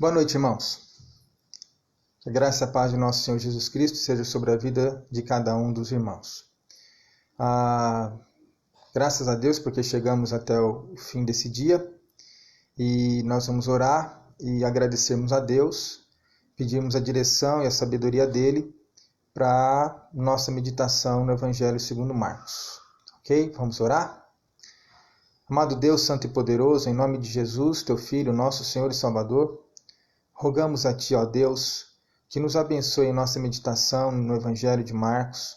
Boa noite, irmãos. Que a graça e a paz de nosso Senhor Jesus Cristo seja sobre a vida de cada um dos irmãos. Graças a Deus porque chegamos até o fim desse dia e nós vamos orar e agradecermos a Deus, pedirmos a direção e a sabedoria dele para nossa meditação no Evangelho segundo Marcos. Ok? Vamos orar? Amado Deus, Santo e Poderoso, em nome de Jesus, Teu Filho, nosso Senhor e Salvador, rogamos a Ti, ó Deus, que nos abençoe em nossa meditação no Evangelho de Marcos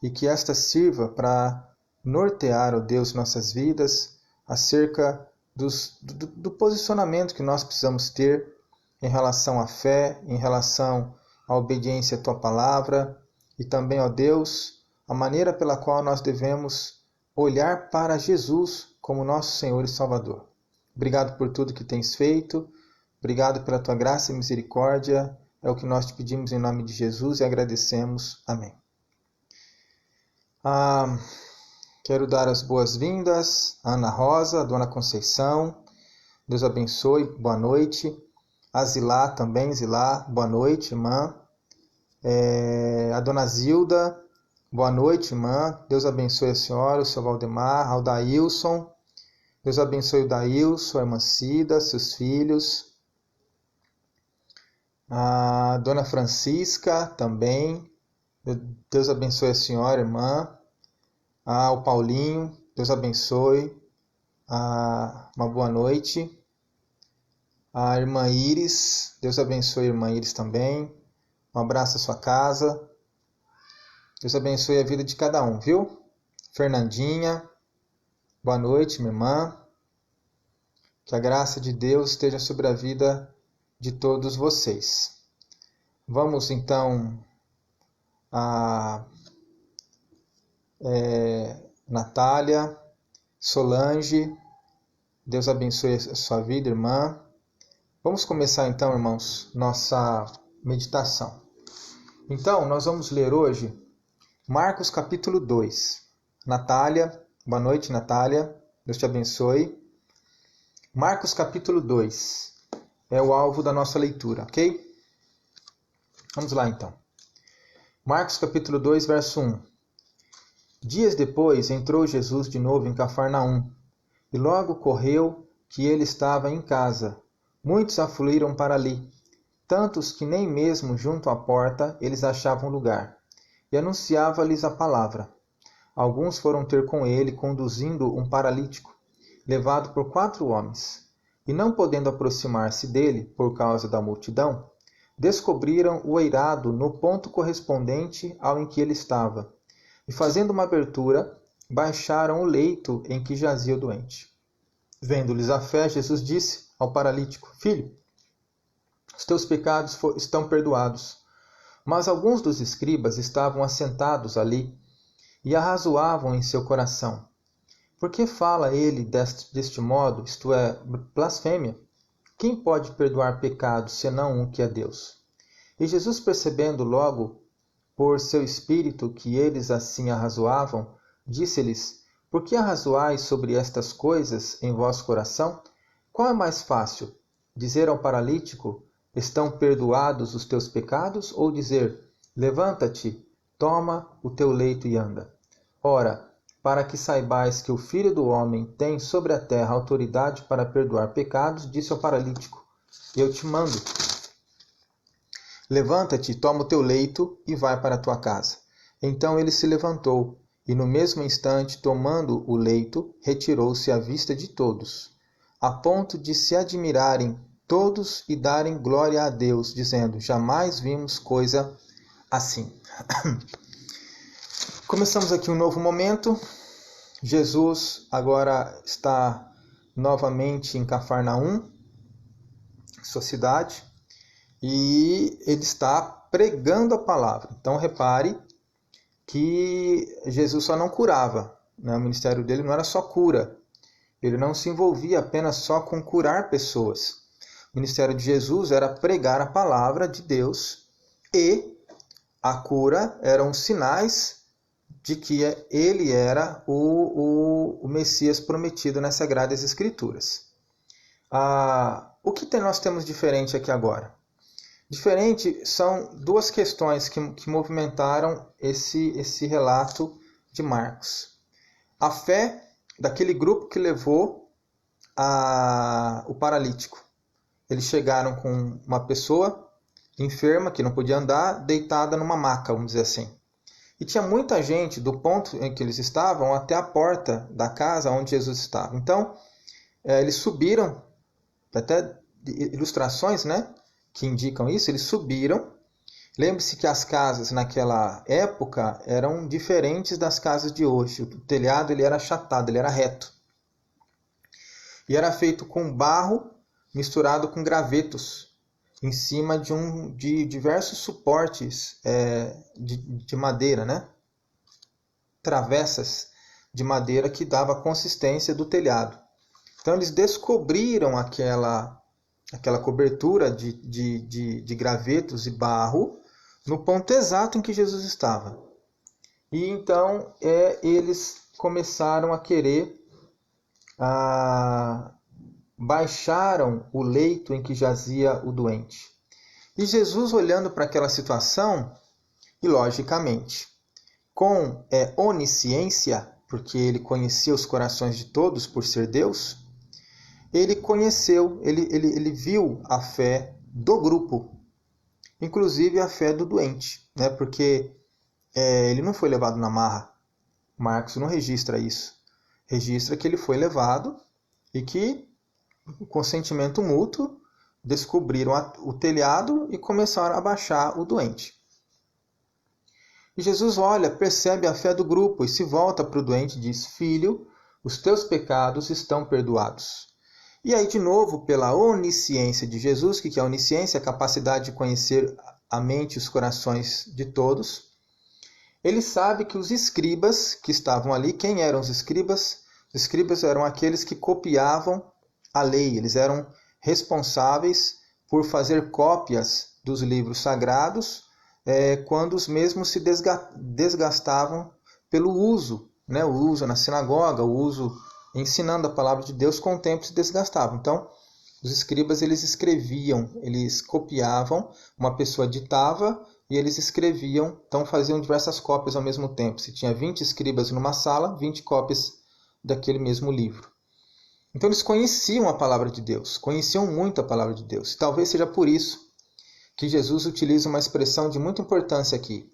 e que esta sirva para nortear, ó Deus, nossas vidas acerca do posicionamento que nós precisamos ter em relação à fé, em relação à obediência à Tua Palavra e também, ó Deus, a maneira pela qual nós devemos olhar para Jesus como nosso Senhor e Salvador. Obrigado por tudo que tens feito. Obrigado pela Tua graça e misericórdia. É o que nós te pedimos em nome de Jesus e agradecemos. Amém. Quero dar as boas-vindas a Ana Rosa, a Dona Conceição. Deus abençoe. Boa noite. A Zilá também. Zilá, boa noite, irmã. A Dona Zilda, boa noite, irmã. Deus abençoe a senhora, o seu Valdemar, ao Daílson. Deus abençoe o Daílson, a irmã Cida, seus filhos. A Dona Francisca também. Deus abençoe a senhora, irmã. O Paulinho, Deus abençoe. Uma boa noite. A irmã Iris, Deus abençoe a irmã Iris também. Um abraço à sua casa. Deus abençoe a vida de cada um, viu? Fernandinha, boa noite, minha irmã. Que a graça de Deus esteja sobre a vida de todos vocês. Vamos então a Natália, Solange, Deus abençoe a sua vida, irmã. Vamos começar então, irmãos, nossa meditação. Então, nós vamos ler hoje Marcos capítulo 2. Natália, boa noite, Natália, Deus te abençoe. Marcos capítulo 2 é o alvo da nossa leitura, ok? Vamos lá então. Marcos capítulo 2, verso 1. Dias depois entrou Jesus de novo em Cafarnaum, e logo correu que ele estava em casa. Muitos afluíram para ali, tantos que nem mesmo junto à porta eles achavam lugar, e anunciava-lhes a palavra. Alguns foram ter com ele, conduzindo um paralítico, levado por 4 homens, e não podendo aproximar-se dele por causa da multidão, descobriram o eirado no ponto correspondente ao em que ele estava, e fazendo uma abertura, baixaram o leito em que jazia o doente. Vendo-lhes a fé, Jesus disse ao paralítico: Filho, os teus pecados estão perdoados. Mas alguns dos escribas estavam assentados ali e arrazoavam em seu coração: por que fala ele deste modo, isto é, blasfêmia? Quem pode perdoar pecados, senão um que é Deus? E Jesus, percebendo logo por seu espírito que eles assim arrazoavam, disse-lhes: por que arrazoais sobre estas coisas em vosso coração? Qual é mais fácil, dizer ao paralítico: estão perdoados os teus pecados? Ou dizer: levanta-te, toma o teu leito e anda? Ora, para que saibais que o Filho do Homem tem sobre a terra autoridade para perdoar pecados, disse ao paralítico: eu te mando. Levanta-te, toma o teu leito e vai para a tua casa. Então ele se levantou, e no mesmo instante, tomando o leito, retirou-se à vista de todos, a ponto de se admirarem todos e darem glória a Deus, dizendo: jamais vimos coisa assim. Começamos aqui um novo momento. Jesus agora está novamente em Cafarnaum, sua cidade, e ele está pregando a palavra. Então repare que Jesus só não curava, né? O ministério dele não era só cura. Ele não se envolvia apenas só com curar pessoas. O ministério de Jesus era pregar a palavra de Deus, e a cura eram sinais de que ele era o Messias prometido nas Sagradas Escrituras. o que nós temos diferente aqui agora? Diferente são duas questões que movimentaram esse relato de Marcos. A fé daquele grupo que levou o paralítico. Eles chegaram com uma pessoa enferma, que não podia andar, deitada numa maca, vamos dizer assim. E tinha muita gente do ponto em que eles estavam até a porta da casa onde Jesus estava. Então, eles subiram, até ilustrações, né, que indicam isso, eles subiram. Lembre-se que as casas naquela época eram diferentes das casas de hoje. O telhado ele era achatado, ele era reto. E era feito com barro misturado com gravetos em cima de diversos suportes de madeira, né? Travessas de madeira que dava a consistência do telhado. Então eles descobriram aquela cobertura de gravetos e barro no ponto exato em que Jesus estava. E então eles começaram a querer, baixaram o leito em que jazia o doente. E Jesus, olhando para aquela situação, e logicamente, com onisciência, porque ele conhecia os corações de todos por ser Deus, ele conheceu, ele viu a fé do grupo, inclusive a fé do doente, né? Porque ele não foi levado na marra. Marcos não registra isso. Registra que ele foi levado e que, com sentimento mútuo, descobriram o telhado e começaram a baixar o doente. E Jesus olha, percebe a fé do grupo e se volta para o doente e diz: Filho, os teus pecados estão perdoados. E aí, de novo, pela onisciência de Jesus, que é a onisciência, a capacidade de conhecer a mente e os corações de todos, ele sabe que os escribas que estavam ali, quem eram os escribas? Os escribas eram aqueles que copiavam a lei, eles eram responsáveis por fazer cópias dos livros sagrados quando os mesmos se desgastavam pelo uso, né? O uso na sinagoga, o uso ensinando a palavra de Deus, com o tempo se desgastavam. Então, os escribas eles escreviam, eles copiavam, uma pessoa ditava e eles escreviam, então faziam diversas cópias ao mesmo tempo. Se tinha 20 escribas numa sala, 20 cópias daquele mesmo livro. Então eles conheciam a palavra de Deus, conheciam muito a palavra de Deus. E talvez seja por isso que Jesus utiliza uma expressão de muita importância aqui.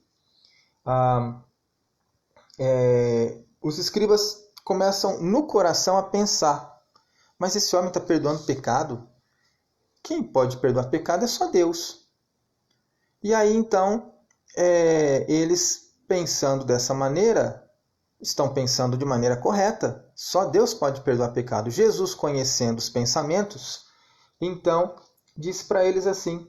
Os escribas começam no coração a pensar: mas esse homem está perdoando pecado? Quem pode perdoar pecado é só Deus. E aí então, eles pensando dessa maneira, estão pensando de maneira correta. Só Deus pode perdoar pecado. Jesus, conhecendo os pensamentos, então diz para eles assim,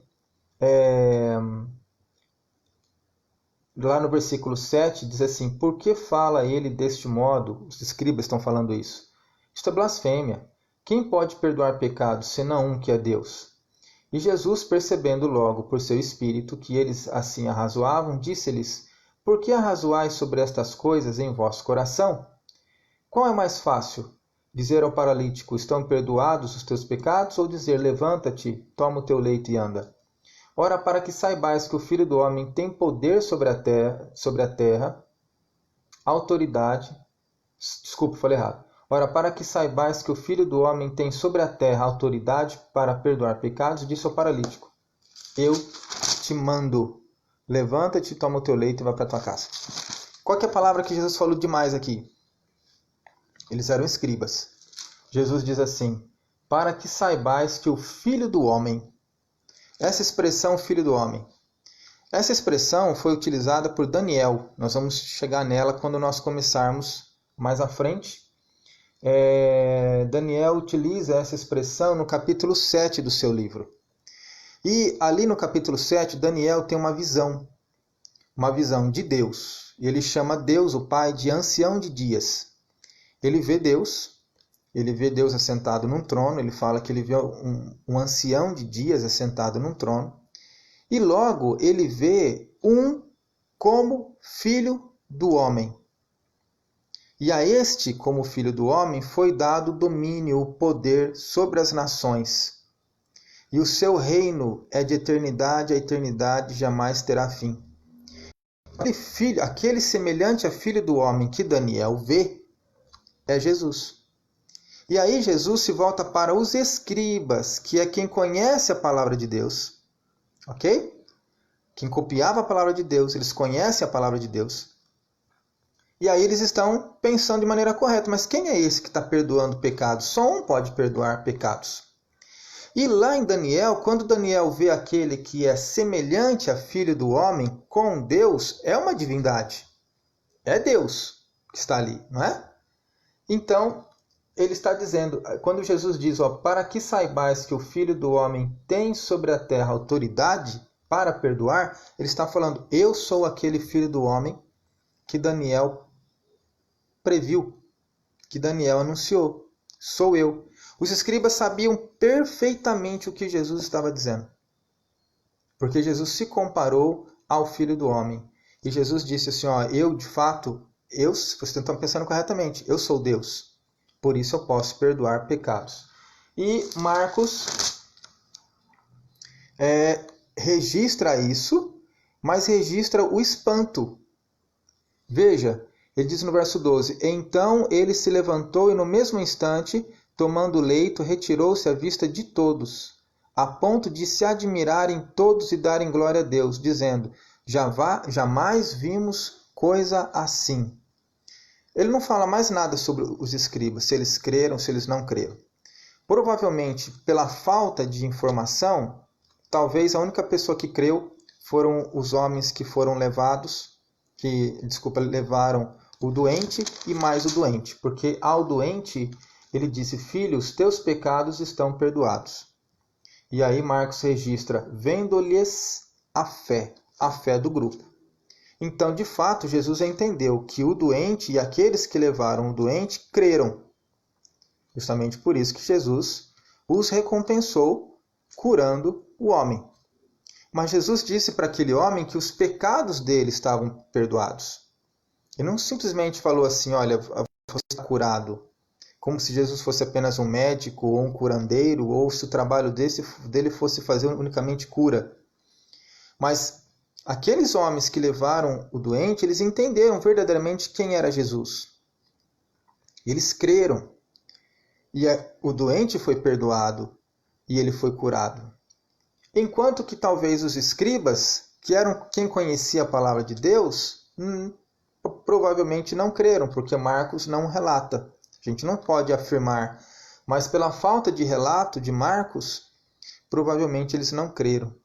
lá no versículo 7, diz assim: por que fala ele deste modo? Os escribas estão falando isso. Isto é blasfêmia. Quem pode perdoar pecados, senão um que é Deus? E Jesus, percebendo logo por seu espírito que eles assim arrazoavam, disse-lhes: por que arrazoais sobre estas coisas em vosso coração? Qual é mais fácil? Dizer ao paralítico: estão perdoados os teus pecados? Ou dizer: levanta-te, toma o teu leito e anda? Ora, para que saibais que o Filho do Homem tem poder sobre a terra, autoridade... Desculpa, falei errado. Ora, para que saibais que o Filho do Homem tem sobre a terra autoridade para perdoar pecados, disse ao paralítico: eu te mando, levanta-te, toma o teu leito e vai para a tua casa. Qual que é a palavra que Jesus falou demais aqui? Eles eram escribas. Jesus diz assim: para que saibais que o Filho do Homem... Essa expressão, Filho do Homem, essa expressão foi utilizada por Daniel. Nós vamos chegar nela quando nós começarmos mais à frente. Daniel utiliza essa expressão no capítulo 7 do seu livro. E ali no capítulo 7, Daniel tem uma visão de Deus. E ele chama Deus, o Pai, de ancião de dias. Ele vê Deus assentado num trono. Ele fala que ele vê um ancião de dias assentado num trono. E logo ele vê como filho do homem. E a este, como filho do homem, foi dado o domínio, o poder sobre as nações. e o seu reino é de eternidade a eternidade, jamais terá fim. Aquele semelhante a filho do homem que Daniel vê é Jesus. E aí Jesus se volta para os escribas, que é quem conhece a palavra de Deus, ok? Quem copiava a palavra de Deus, eles conhecem a palavra de Deus. E aí eles estão pensando de maneira correta, mas quem é esse que está perdoando pecados? Só um pode perdoar pecados. E lá em Daniel, quando Daniel vê aquele que é semelhante a filho do homem com Deus, é uma divindade. É Deus que está ali, não é? Então, ele está dizendo, quando Jesus diz, para que saibais que o Filho do Homem tem sobre a terra autoridade para perdoar, ele está falando, eu sou aquele Filho do Homem que Daniel previu, que Daniel anunciou. Sou eu. Os escribas sabiam perfeitamente o que Jesus estava dizendo, porque Jesus se comparou ao Filho do Homem. E Jesus disse assim, eu de fato, vocês estão pensando corretamente, eu sou Deus. Por isso eu posso perdoar pecados. E Marcos registra isso, mas registra o espanto. Veja, ele diz no verso 12, então ele se levantou e no mesmo instante, tomando o leito, retirou-se à vista de todos, a ponto de se admirarem todos e darem glória a Deus, dizendo, jamais vimos coisa assim. Ele não fala mais nada sobre os escribas, se eles creram, se eles não creram. Provavelmente, pela falta de informação, talvez a única pessoa que creu foram os homens que foram levaram o doente e mais o doente. Porque ao doente, ele disse, filho, os teus pecados estão perdoados. E aí Marcos registra, vendo-lhes a fé do grupo. Então, de fato, Jesus entendeu que o doente e aqueles que levaram o doente creram. Justamente por isso que Jesus os recompensou curando o homem. Mas Jesus disse para aquele homem que os pecados dele estavam perdoados. Ele não simplesmente falou assim, olha, você está curado. Como se Jesus fosse apenas um médico ou um curandeiro, ou se o trabalho dele fosse fazer unicamente cura. Mas aqueles homens que levaram o doente, eles entenderam verdadeiramente quem era Jesus. Eles creram. E o doente foi perdoado e ele foi curado. Enquanto que talvez os escribas, que eram quem conhecia a palavra de Deus, provavelmente não creram, porque Marcos não relata. A gente não pode afirmar, mas pela falta de relato de Marcos, provavelmente eles não creram.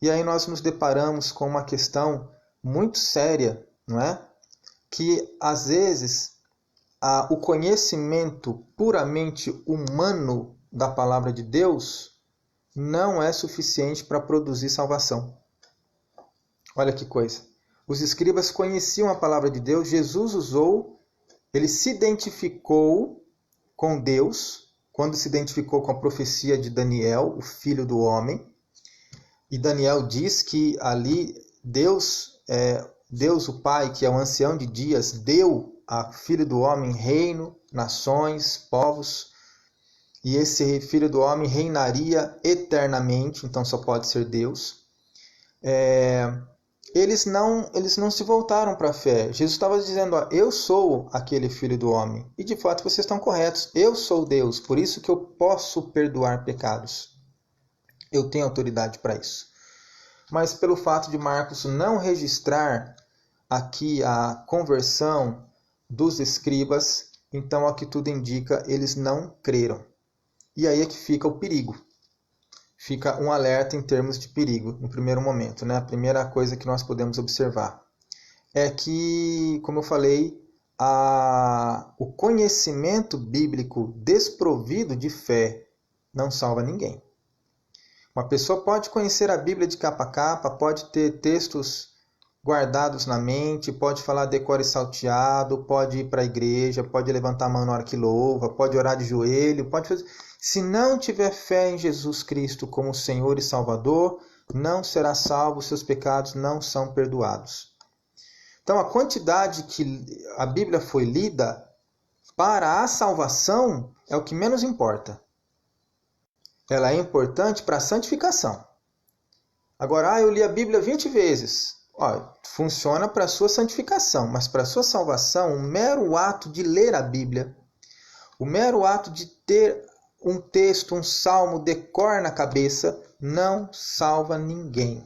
E aí nós nos deparamos com uma questão muito séria, não é? Que às vezes o conhecimento puramente humano da palavra de Deus não é suficiente para produzir salvação. Olha que coisa. Os escribas conheciam a palavra de Deus, Jesus usou, ele se identificou com Deus, quando se identificou com a profecia de Daniel, o filho do homem. E Daniel diz que ali Deus o Pai, que é o ancião de dias, deu a filho do homem reino, nações, povos. E esse filho do homem reinaria eternamente, então só pode ser Deus. Eles não se voltaram para a fé. Jesus estava dizendo, eu sou aquele filho do homem. E de fato vocês estão corretos. Eu sou Deus, por isso que eu posso perdoar pecados. Eu tenho autoridade para isso. Mas pelo fato de Marcos não registrar aqui a conversão dos escribas, então, ao que tudo indica, eles não creram. E aí é que fica o perigo. Fica um alerta em termos de perigo, no primeiro momento, né? A primeira coisa que nós podemos observar é que, como eu falei, o conhecimento bíblico desprovido de fé não salva ninguém. Uma pessoa pode conhecer a Bíblia de capa a capa, pode ter textos guardados na mente, pode falar decore salteado, pode ir para a igreja, pode levantar a mão na hora que louva, pode orar de joelho, pode fazer... Se não tiver fé em Jesus Cristo como Senhor e Salvador, não será salvo, seus pecados não são perdoados. Então, a quantidade que a Bíblia foi lida para a salvação é o que menos importa. Ela é importante para a santificação. Agora, eu li a Bíblia 20 vezes. Funciona para a sua santificação, mas para a sua salvação, o mero ato de ler a Bíblia, o mero ato de ter um texto, um salmo de cor na cabeça, não salva ninguém.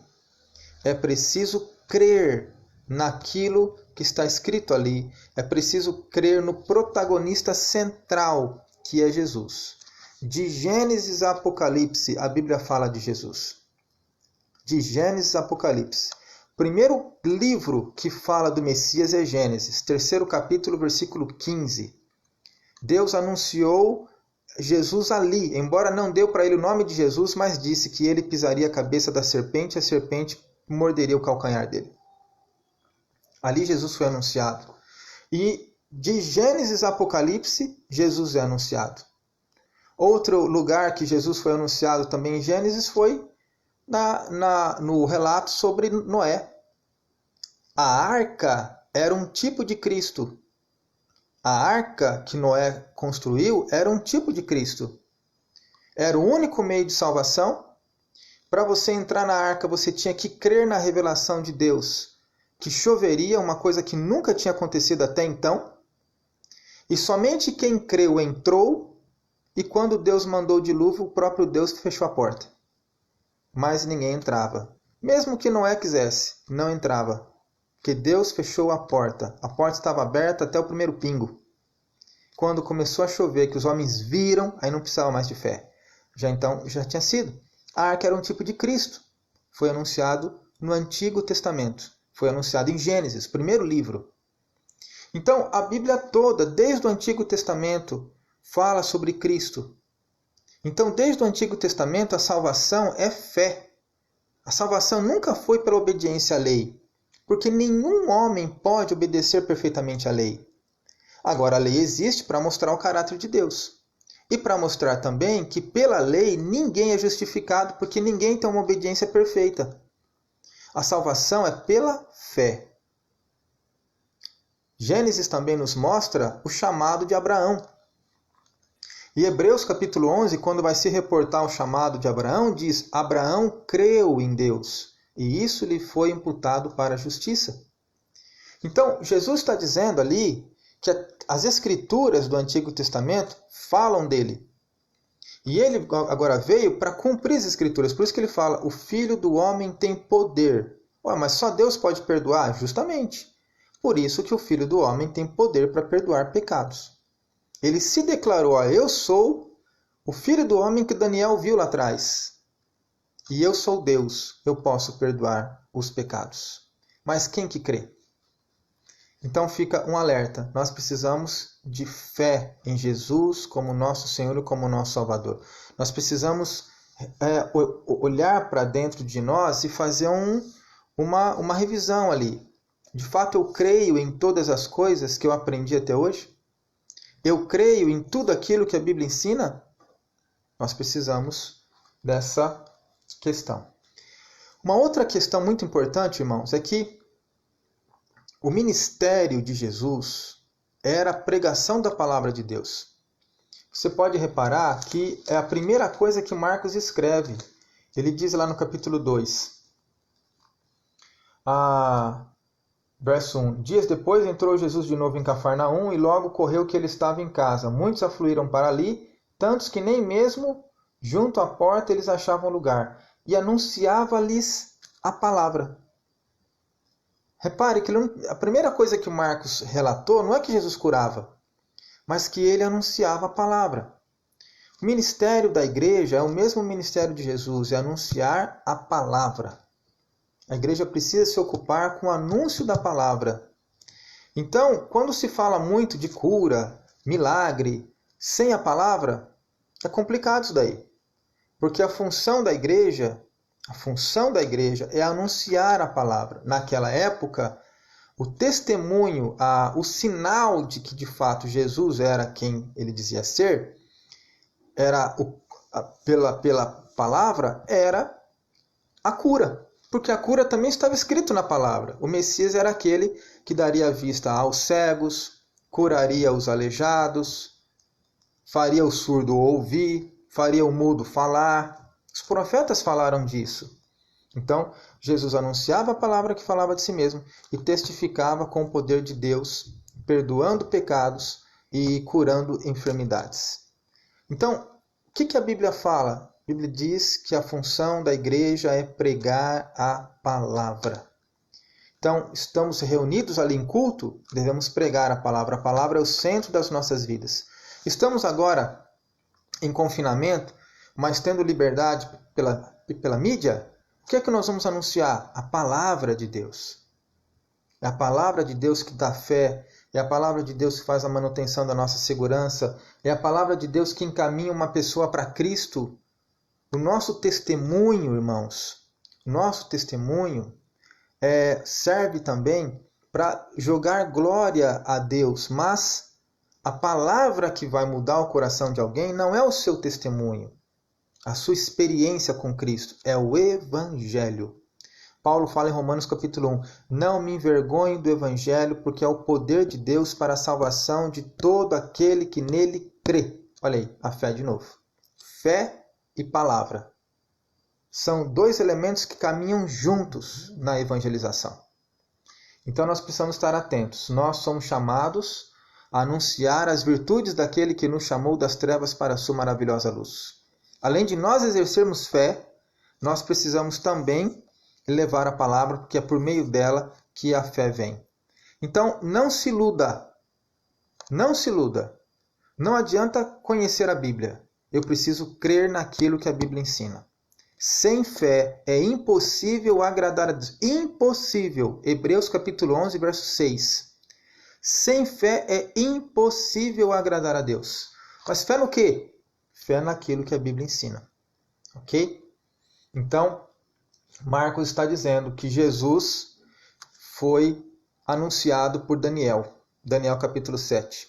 É preciso crer naquilo que está escrito ali. É preciso crer no protagonista central, que é Jesus. De Gênesis a Apocalipse, a Bíblia fala de Jesus. De Gênesis a Apocalipse. O primeiro livro que fala do Messias é Gênesis, 3º capítulo, versículo 15. Deus anunciou Jesus ali, embora não deu para ele o nome de Jesus, mas disse que ele pisaria a cabeça da serpente e a serpente morderia o calcanhar dele. Ali Jesus foi anunciado. E de Gênesis a Apocalipse, Jesus é anunciado. Outro lugar que Jesus foi anunciado também em Gênesis foi no relato sobre Noé. A arca era um tipo de Cristo. A arca que Noé construiu era um tipo de Cristo. Era o único meio de salvação. Para você entrar na arca, você tinha que crer na revelação de Deus, que choveria, uma coisa que nunca tinha acontecido até então. E somente quem creu entrou, e quando Deus mandou o dilúvio, o próprio Deus fechou a porta. Mas ninguém entrava. Mesmo que Noé quisesse, não entrava. Porque Deus fechou a porta. A porta estava aberta até o primeiro pingo. Quando começou a chover, que os homens viram, aí não precisava mais de fé. Já tinha sido. A arca era um tipo de Cristo. Foi anunciado no Antigo Testamento. Foi anunciado em Gênesis, primeiro livro. Então, a Bíblia toda, desde o Antigo Testamento, fala sobre Cristo. Então, desde o Antigo Testamento, a salvação é fé. A salvação nunca foi pela obediência à lei, porque nenhum homem pode obedecer perfeitamente à lei. Agora, a lei existe para mostrar o caráter de Deus. E para mostrar também que pela lei ninguém é justificado, porque ninguém tem uma obediência perfeita. A salvação é pela fé. Gênesis também nos mostra o chamado de Abraão. E Hebreus capítulo 11, quando vai se reportar o chamado de Abraão, diz: Abraão creu em Deus, e isso lhe foi imputado para a justiça. Então, Jesus está dizendo ali que as escrituras do Antigo Testamento falam dele. E ele agora veio para cumprir as escrituras. Por isso que ele fala, o Filho do Homem tem poder. Mas só Deus pode perdoar? Justamente. Por isso que o Filho do Homem tem poder para perdoar pecados. Ele se declarou, eu sou o Filho do Homem que Daniel viu lá atrás. E eu sou Deus, eu posso perdoar os pecados. Mas quem que crê? Então fica um alerta, nós precisamos de fé em Jesus como nosso Senhor e como nosso Salvador. Nós precisamos olhar para dentro de nós e fazer uma revisão ali. De fato, eu creio em todas as coisas que eu aprendi até hoje? Eu creio em tudo aquilo que a Bíblia ensina? Nós precisamos dessa questão. Uma outra questão muito importante, irmãos, é que o ministério de Jesus era a pregação da palavra de Deus. Você pode reparar que é a primeira coisa que Marcos escreve. Ele diz lá no capítulo 2, verso 1. Dias depois entrou Jesus de novo em Cafarnaum e logo correu que ele estava em casa. Muitos afluíram para ali, tantos que nem mesmo junto à porta eles achavam lugar. E anunciava-lhes a palavra. Repare que a primeira coisa que Marcos relatou não é que Jesus curava, mas que ele anunciava a palavra. O ministério da igreja é o mesmo ministério de Jesus, é anunciar a palavra. A igreja precisa se ocupar com o anúncio da palavra. Então, quando se fala muito de cura, milagre, sem a palavra, é complicado isso daí. Porque a função da igreja é anunciar a palavra. Naquela época, o testemunho, o sinal de que de fato Jesus era quem ele dizia ser, pela palavra, era a cura. Porque a cura também estava escrito na palavra. O Messias era aquele que daria vista aos cegos, curaria os aleijados, faria o surdo ouvir, faria o mudo falar. Os profetas falaram disso. Então, Jesus anunciava a palavra que falava de si mesmo e testificava com o poder de Deus, perdoando pecados e curando enfermidades. Então, o que a Bíblia fala? A Bíblia diz que a função da igreja é pregar a palavra. Então, estamos reunidos ali em culto, devemos pregar a palavra. A palavra é o centro das nossas vidas. Estamos agora em confinamento, mas tendo liberdade pela mídia, o que é que nós vamos anunciar? A palavra de Deus. É a palavra de Deus que dá fé, é a palavra de Deus que faz a manutenção da nossa segurança, é a palavra de Deus que encaminha uma pessoa para Cristo. O nosso testemunho, irmãos, nosso testemunho serve também para jogar glória a Deus, mas a palavra que vai mudar o coração de alguém não é o seu testemunho, a sua experiência com Cristo, é o Evangelho. Paulo fala em Romanos capítulo 1, não me envergonho do Evangelho, porque é o poder de Deus para a salvação de todo aquele que nele crê. Olha aí, a fé de novo. Fé e palavra. São dois elementos que caminham juntos na evangelização. Então nós precisamos estar atentos. Nós somos chamados a anunciar as virtudes daquele que nos chamou das trevas para a sua maravilhosa luz. Além de nós exercermos fé, nós precisamos também levar a palavra, porque é por meio dela que a fé vem. Então não se iluda. Não se iluda. Não adianta conhecer a Bíblia. Eu preciso crer naquilo que a Bíblia ensina. Sem fé é impossível agradar a Deus. Impossível. Hebreus capítulo 11, verso 6. Sem fé é impossível agradar a Deus. Mas fé no quê? Fé naquilo que a Bíblia ensina. Ok? Então, Marcos está dizendo que Jesus foi anunciado por Daniel. Daniel capítulo 7.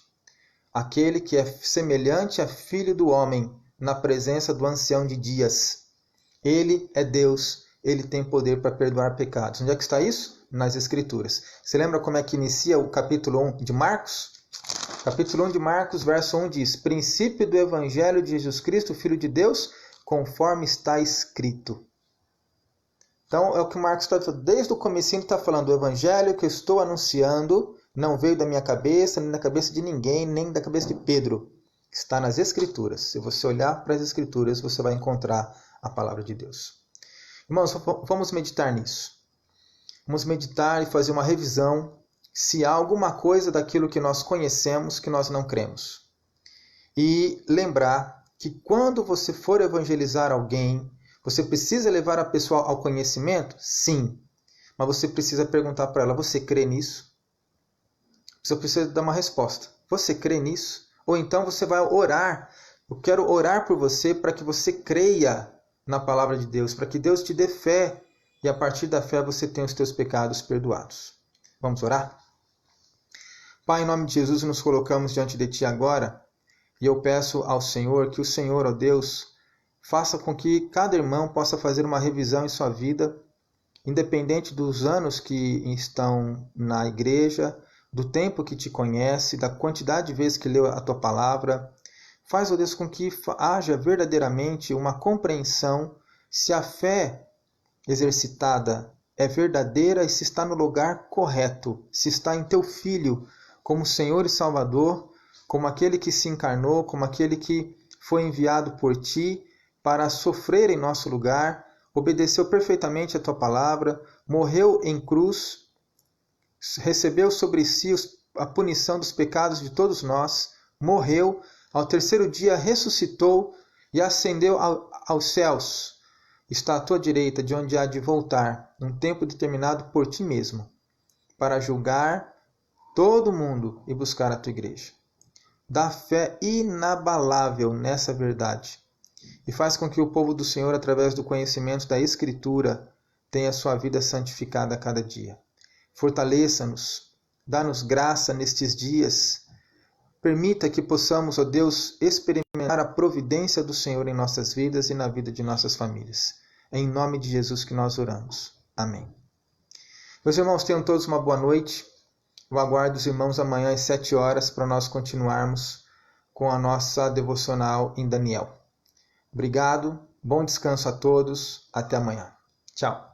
Aquele que é semelhante a filho do homem na presença do ancião de dias. Ele é Deus, ele tem poder para perdoar pecados. Onde é que está isso? Nas Escrituras. Você lembra como é que inicia o capítulo 1 de Marcos? Capítulo 1 de Marcos, verso 1 diz: princípio do Evangelho de Jesus Cristo, Filho de Deus, conforme está escrito. Então é o que Marcos está falando. Desde o comecinho ele está falando: o Evangelho que eu estou anunciando não veio da minha cabeça, nem da cabeça de ninguém, nem da cabeça de Pedro. Está nas Escrituras. Se você olhar para as Escrituras, você vai encontrar a palavra de Deus. Irmãos, vamos meditar nisso. Vamos meditar e fazer uma revisão se há alguma coisa daquilo que nós conhecemos que nós não cremos. E lembrar que quando você for evangelizar alguém, você precisa levar a pessoa ao conhecimento? Sim. Mas você precisa perguntar para ela: você crê nisso? Você precisa dar uma resposta. Você crê nisso? Ou então você vai orar. Eu quero orar por você para que você creia na palavra de Deus, para que Deus te dê fé e a partir da fé você tenha os teus pecados perdoados. Vamos orar? Pai, em nome de Jesus, nos colocamos diante de Ti agora e eu peço ao Senhor que o Senhor, ó Deus, faça com que cada irmão possa fazer uma revisão em sua vida, independente dos anos que estão na igreja, do tempo que Te conhece, da quantidade de vezes que leu a Tua palavra. Faz, ó Deus, com que haja verdadeiramente uma compreensão se a fé exercitada é verdadeira e se está no lugar correto, se está em Teu Filho como Senhor e Salvador, como aquele que se encarnou, como aquele que foi enviado por Ti para sofrer em nosso lugar, obedeceu perfeitamente a Tua palavra, morreu em cruz, recebeu sobre si a punição dos pecados de todos nós, morreu, ao terceiro dia ressuscitou e ascendeu aos céus. Está à tua direita, de onde há de voltar, num tempo determinado por ti mesmo, para julgar todo mundo e buscar a tua igreja. Dá fé inabalável nessa verdade e faz com que o povo do Senhor, através do conhecimento da Escritura, tenha sua vida santificada a cada dia. Fortaleça-nos, dá-nos graça nestes dias. Permita que possamos, ó Deus, experimentar a providência do Senhor em nossas vidas e na vida de nossas famílias. É em nome de Jesus que nós oramos. Amém. Meus irmãos, tenham todos uma boa noite. Eu aguardo os irmãos amanhã às 7 horas para nós continuarmos com a nossa devocional em Daniel. Obrigado, bom descanso a todos, até amanhã. Tchau.